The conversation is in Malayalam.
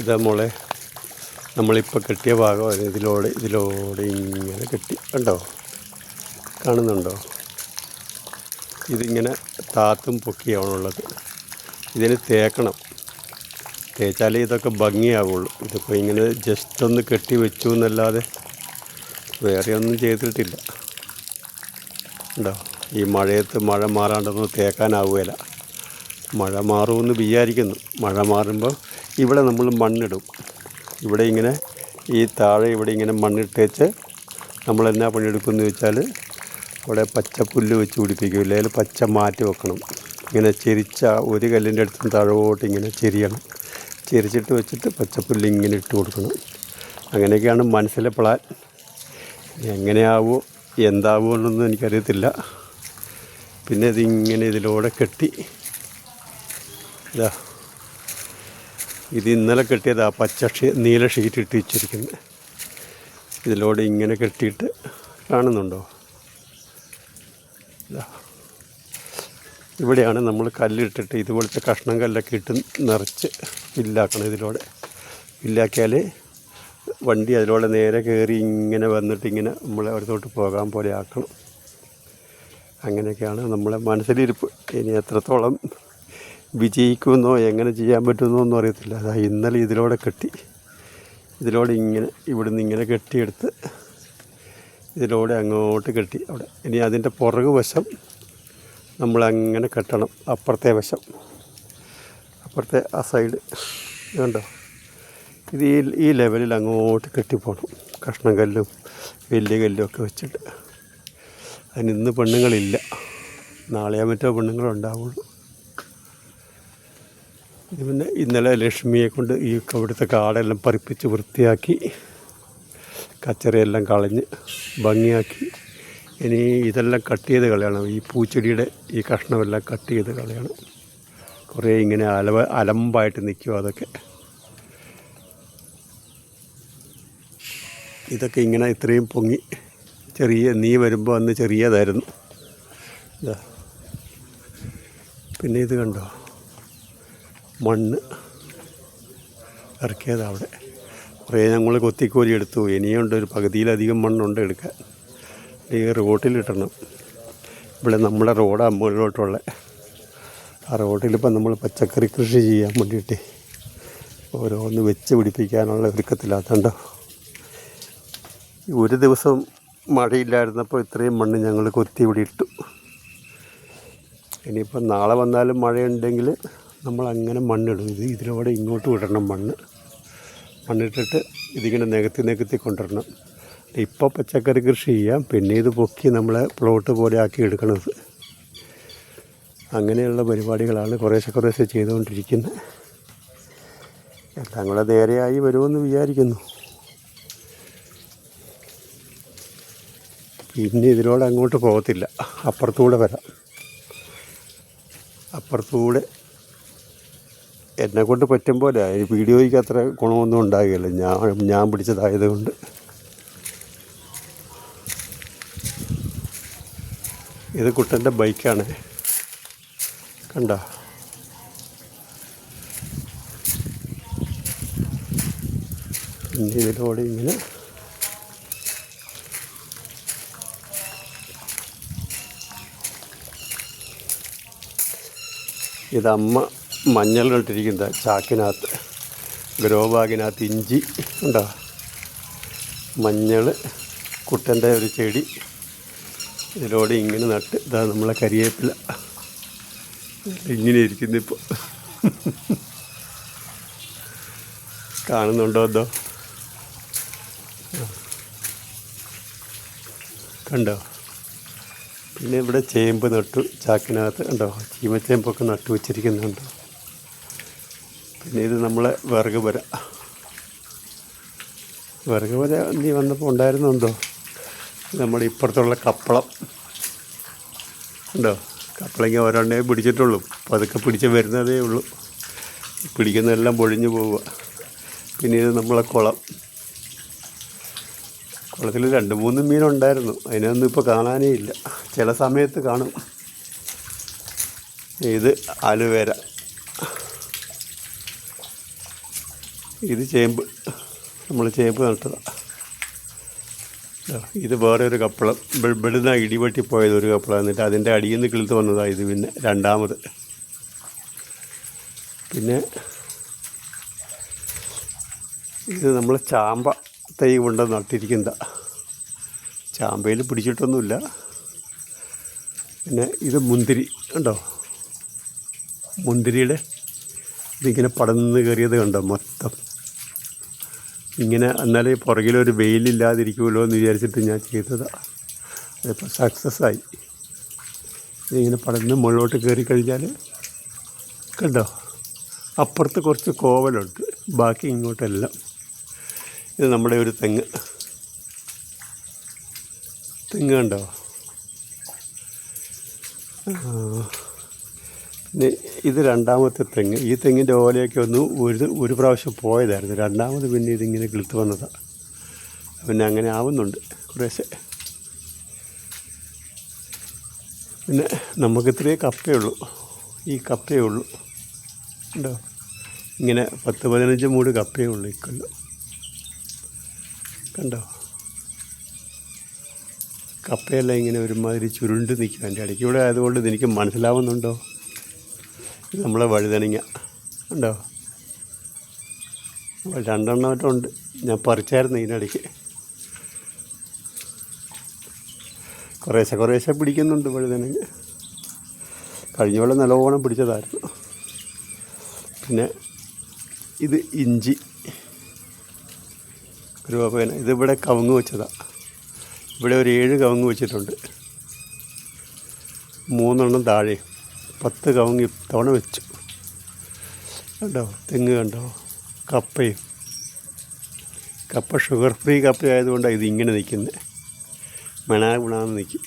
ഇതാ മോളെ നമ്മളിപ്പോൾ കെട്ടിയ ഭാഗം ഇതിലൂടെ ഇങ്ങനെ കെട്ടി കണ്ടോ, കാണുന്നുണ്ടോ? ഇതിങ്ങനെ താത്തും പൊക്കിയാണുള്ളത്. ഇതിന് തേക്കണം, തേച്ചാലേ ഇതൊക്കെ ഭംഗിയാവുള്ളൂ. ഇതിപ്പോൾ ഇങ്ങനെ ജസ്റ്റ് ഒന്ന് കെട്ടി വെച്ചു എന്നല്ലാതെ വേറെ ഒന്നും ചെയ്തിട്ടില്ല. ഉണ്ടോ, ഈ മഴയത്ത് മഴ മാറാണ്ടൊന്നും തേക്കാനാവുകയില്ല. മഴ മാറുമെന്ന് വിചാരിക്കുന്നു. മഴ മാറുമ്പോൾ ഇവിടെ നമ്മൾ മണ്ണിടും. ഇവിടെ ഇങ്ങനെ ഈ താഴെ ഇവിടെ ഇങ്ങനെ മണ്ണിട്ടേച്ച് നമ്മൾ എന്നാ പണിയെടുക്കുമെന്ന് വെച്ചാൽ അവിടെ പച്ചപ്പുല്ല് വെച്ച് പിടിപ്പിക്കും, ഇല്ലെങ്കിൽ പച്ച മാറ്റി വെക്കണം. ഇങ്ങനെ ചെരിച്ച ഒരു കല്ലിൻ്റെ അടുത്തും താഴോട്ട് ഇങ്ങനെ ചെരിയണം. ചെരിച്ചിട്ട് വെച്ചിട്ട് പച്ചപ്പുല്ല് ഇങ്ങനെ ഇട്ട് കൊടുക്കണം. അങ്ങനെയൊക്കെയാണ് മനസ്സിലെ പ്ലാൻ. എങ്ങനെയാവോ എന്താവോ എന്നൊന്നും എനിക്കറിയത്തില്ല. പിന്നെ ഇതിങ്ങനെ ഇതിലൂടെ കെട്ടി ഇതാ, ഇത് ഇന്നലെ കെട്ടിയതാ നീല ഷീറ്റ് ഇട്ട് വെച്ചിരിക്കുന്നത്. ഇതിലൂടെ ഇങ്ങനെ കെട്ടിയിട്ട് കാണുന്നുണ്ടോ? ഇതാ, ഇവിടെയാണ് നമ്മൾ കല്ലിട്ടിട്ട് ഇതുപോലത്തെ കഷ്ണം കല്ലൊക്കെ ഇട്ട് നിറച്ച് ഫില്ലാക്കണം. ഇതിലൂടെ ഫില്ലാക്കിയാൽ വണ്ടി അതിലൂടെ നേരെ കയറി ഇങ്ങനെ വന്നിട്ട് ഇങ്ങനെ നമ്മളെ അടുത്തോട്ട് പോകാൻ പോലെ ആക്കണം. അങ്ങനെയൊക്കെയാണ് നമ്മളെ മനസ്സിലിരിപ്പ്. ഇനി എത്രത്തോളം വിജയിക്കുമെന്നോ എങ്ങനെ ചെയ്യാൻ പറ്റുമെന്നോ ഒന്നും അറിയത്തില്ല. അതാ ഇന്നലെ ഇതിലൂടെ കെട്ടി, ഇതിലൂടെ ഇങ്ങനെ ഇവിടുന്ന് ഇങ്ങനെ കെട്ടിയെടുത്ത് ഇതിലൂടെ അങ്ങോട്ട് കെട്ടി അവിടെ. ഇനി അതിൻ്റെ പുറകു വശം നമ്മളങ്ങനെ കെട്ടണം. അപ്പുറത്തെ വശം, അപ്പുറത്തെ ആ സൈഡ് കണ്ടോ, ഇത് ഈ ലെവലിൽ അങ്ങോട്ട് കെട്ടിപ്പോകണം. കഷ്ണം കല്ലും വലിയ കല്ലും ഒക്കെ വെച്ചിട്ട്. അതിനിന്ന് പെണ്ണുങ്ങളില്ല, നാളെയോ മറ്റോ പെണ്ണുങ്ങളുണ്ടാവുള്ളൂ. ഇത് പിന്നെ ഇന്നലെ ലക്ഷ്മിയെ കൊണ്ട് ഈ ഇവിടുത്തെ കാടെല്ലാം പറിപ്പിച്ച് വൃത്തിയാക്കി കച്ചറയെല്ലാം കളഞ്ഞ് ഭംഗിയാക്കി. ഇനി ഇതെല്ലാം കട്ട് ചെയ്ത് കളയണം. ഈ പൂച്ചെടിയുടെ ഈ കഷ്ണമെല്ലാം കട്ട് ചെയ്ത് കളയണം. കുറേ ഇങ്ങനെ അലമ്പായിട്ട് നിൽക്കും അതൊക്കെ. ഇതൊക്കെ ഇങ്ങനെ ഇത്രയും പൊങ്ങി നീ വരുമ്പോൾ അന്ന് ചെറിയതായിരുന്നു. ഇതാ, പിന്നെ ഇത് കണ്ടോ, മണ്ണ് ഇറക്കിയത് അവിടെ കുറേ ഞങ്ങൾ കൊത്തിക്കോരി എടുത്തു. ഇനിയുണ്ട് ഒരു പകുതിയിലധികം മണ്ണുണ്ട് എടുക്കാൻ. ഈ റോട്ടിലിട്ടണം. ഇവിടെ നമ്മുടെ റോഡാണ് മുകളിലോട്ടുള്ള. ആ റോട്ടിലിപ്പം നമ്മൾ പച്ചക്കറി കൃഷി ചെയ്യാൻ വേണ്ടിയിട്ട് ഓരോന്ന് വെച്ച് പിടിപ്പിക്കാനുള്ള ഒരുക്കത്തിലാത്തണ്ടോ. ഒരു ദിവസം മഴയില്ലായിരുന്നപ്പോൾ ഇത്രയും മണ്ണ് ഞങ്ങൾ കൊത്തി ഇവിടെ ഇട്ടു. ഇനിയിപ്പം നാളെ വന്നാലും മഴയുണ്ടെങ്കിൽ നമ്മളങ്ങനെ മണ്ണിടും. ഇതിലൂടെ ഇങ്ങോട്ട് വിടണം മണ്ണിട്ടിട്ട് ഇതിങ്ങനെ നികത്തി കൊണ്ടുവരണം. ഇപ്പോൾ പച്ചക്കറി കൃഷി ചെയ്യാം, പിന്നെ ഇത് പൊക്കി നമ്മളെ പ്ലോട്ട് പോലെ ആക്കി എടുക്കണത്. അങ്ങനെയുള്ള പരിപാടികളാണ് കുറേശ്ശെ ചെയ്തുകൊണ്ടിരിക്കുന്നത്. എല്ലാം കൂടെ നേരെയായി വരുമെന്ന് വിചാരിക്കുന്നു. പിന്നെ ഇതിലൂടെ അങ്ങോട്ട് പോകത്തില്ല, അപ്പുറത്തൂടെ വരാം. അപ്പുറത്തൂടെ എന്നെക്കൊണ്ട് പറ്റും പോലെ. ഈ വീഡിയോയ്ക്ക് അത്ര ഗുണമൊന്നും ഉണ്ടാകുകയില്ല, ഞാൻ പിടിച്ചതായതുകൊണ്ട്. ഇത് കുട്ടൻ്റെ ബൈക്കാണ്, കണ്ടോ. പിന്നെ ഇതിലൂടെ ഇങ്ങനെ ഇതമ്മ മഞ്ഞളിട്ടിരിക്കുന്നത് ചാക്കിനകത്ത്, ഗ്രോ ബാഗിനകത്ത്. ഇഞ്ചി ഉണ്ടോ, മഞ്ഞൾ, കുട്ടൻ്റെ ഒരു ചെടി ഇതിലൂടെ ഇങ്ങനെ നട്ട്. ഇതാ നമ്മളെ കരിവേപ്പില ഇങ്ങനെ ഇരിക്കുന്നു ഇപ്പോൾ. കാണുന്നുണ്ടോ അതോ, കണ്ടോ. പിന്നെ ഇവിടെ ചേമ്പ് നട്ടു ചാക്കിനകത്ത്, കണ്ടോ. ചീമച്ചേമ്പൊക്കെ നട്ടു വെച്ചിരിക്കുന്നുണ്ടോ. പിന്നെ ഇത് നമ്മളെ വിറക് പുര നീ വന്നപ്പോൾ ഉണ്ടായിരുന്നുണ്ടോ. നമ്മുടെ ഇപ്പുറത്തുള്ള കപ്പളം ഉണ്ടോ. കപ്പളങ്ങ ഒരെണ്ണേ പിടിച്ചിട്ടുള്ളൂ, അപ്പോൾ അതൊക്കെ പിടിച്ച് വരുന്നതേ ഉള്ളൂ. പിടിക്കുന്നതെല്ലാം പൊഴിഞ്ഞു പോവുക. പിന്നെ ഇത് നമ്മളെ കുളത്തിൽ 2-3 മീനുണ്ടായിരുന്നു. അതിനൊന്നും ഇപ്പോൾ കാണാനേ ഇല്ല. ചില സമയത്ത് കാണും. ഇത് അലുവേര, ഇത് ചേമ്പ്, നമ്മൾ ചേമ്പ് നട്ടതാണ്. ഇത് വേറെ ഒരു കപ്പളം, ഇവിടുന്ന് ഇടിവെട്ടി പോയത് ഒരു കപ്പളം, എന്നിട്ട് അതിൻ്റെ അടിയിൽ നിന്ന് കിളുത്ത് വന്നതാണ് ഇത്. പിന്നെ രണ്ടാമത് പിന്നെ ഇത് നമ്മൾ ചാമ്പ തൈ കൊണ്ട് നട്ടിരിക്കുന്നതാണ്. ചാമ്പയിൽ പിടിച്ചിട്ടൊന്നുമില്ല. പിന്നെ ഇത് മുന്തിരി കണ്ടോ, മുന്തിരിയുടെ ഇതിങ്ങനെ പടന്ന് കയറിയത് കണ്ടോ മൊത്തം ഇങ്ങനെ. എന്നാലേ പുറകിലൊരു വെയിലില്ലാതിരിക്കുമല്ലോ എന്ന് വിചാരിച്ചിട്ട് ഞാൻ ചെയ്തതാണ്. അതിപ്പോൾ സക്സസ്സായി. ഇതിങ്ങനെ പടന്ന് മുകളിലോട്ട് കയറി കഴിഞ്ഞാൽ കണ്ടോ, അപ്പുറത്ത് കുറച്ച് കോവലുണ്ട്, ബാക്കി ഇങ്ങോട്ടെല്ലാം. ഇത് നമ്മുടെ ഒരു തെങ്ങ് കണ്ടോ. പിന്നെ ഇത് രണ്ടാമത്തെ തെങ്ങ്. ഈ തെങ്ങിൻ്റെ ഓലയൊക്കെ ഒന്ന് ഒരു പ്രാവശ്യം പോയതായിരുന്നു. രണ്ടാമത് പിന്നെ ഇതിങ്ങനെ കിളുത്ത് വന്നതാണ്. പിന്നെ അങ്ങനെ ആവുന്നുണ്ട് കുറേശ്ശെ. പിന്നെ നമുക്ക് ഇത്രയേ കപ്പയുള്ളൂ, ഈ കപ്പയേ ഉള്ളൂ ഉണ്ടോ. ഇങ്ങനെ 10-15 മൂട് കപ്പയേ ഉള്ളൂ ഇക്കൊല്ലം കണ്ടോ. കപ്പയെല്ലാം ഇങ്ങനെ ഒരുമാതിരി ചുരുണ്ട് നിൽക്കും. എൻ്റെ ഇടയ്ക്കൂടെ ആയതുകൊണ്ട് എനിക്ക് മനസ്സിലാവുന്നുണ്ടോ. ഇത് നമ്മളെ വഴുതനങ്ങ ഉണ്ടോ, 2 എണ്ണമായിട്ടുണ്ട്. ഞാൻ പറിച്ചായിരുന്നു ഇതിനിടയ്ക്ക്. കുറേശ്ശെ പിടിക്കുന്നുണ്ട് വഴുതനങ്ങ. കഴിഞ്ഞ പോലെ നല്ലോണം പിടിച്ചതായിരുന്നു. പിന്നെ ഇത് ഇഞ്ചി, കരുവേപ്പില. ഇതിവിടെ കവുങ്ങ് വെച്ചതാണ്. ഇവിടെ ഒരു 7 കവുങ്ങ് വെച്ചിട്ടുണ്ട്. 3 എണ്ണം താഴെ. 10 കവുങ്ങ് ഇത്തവണ വെച്ചു കണ്ടോ. തെങ്ങ് കണ്ടോ. കപ്പയും, കപ്പ ഷുഗർ ഫ്രീ കപ്പ ആയതുകൊണ്ടാണ് ഇതിങ്ങനെ നിൽക്കുന്നത്. മണാന്ന് നിൽക്കും.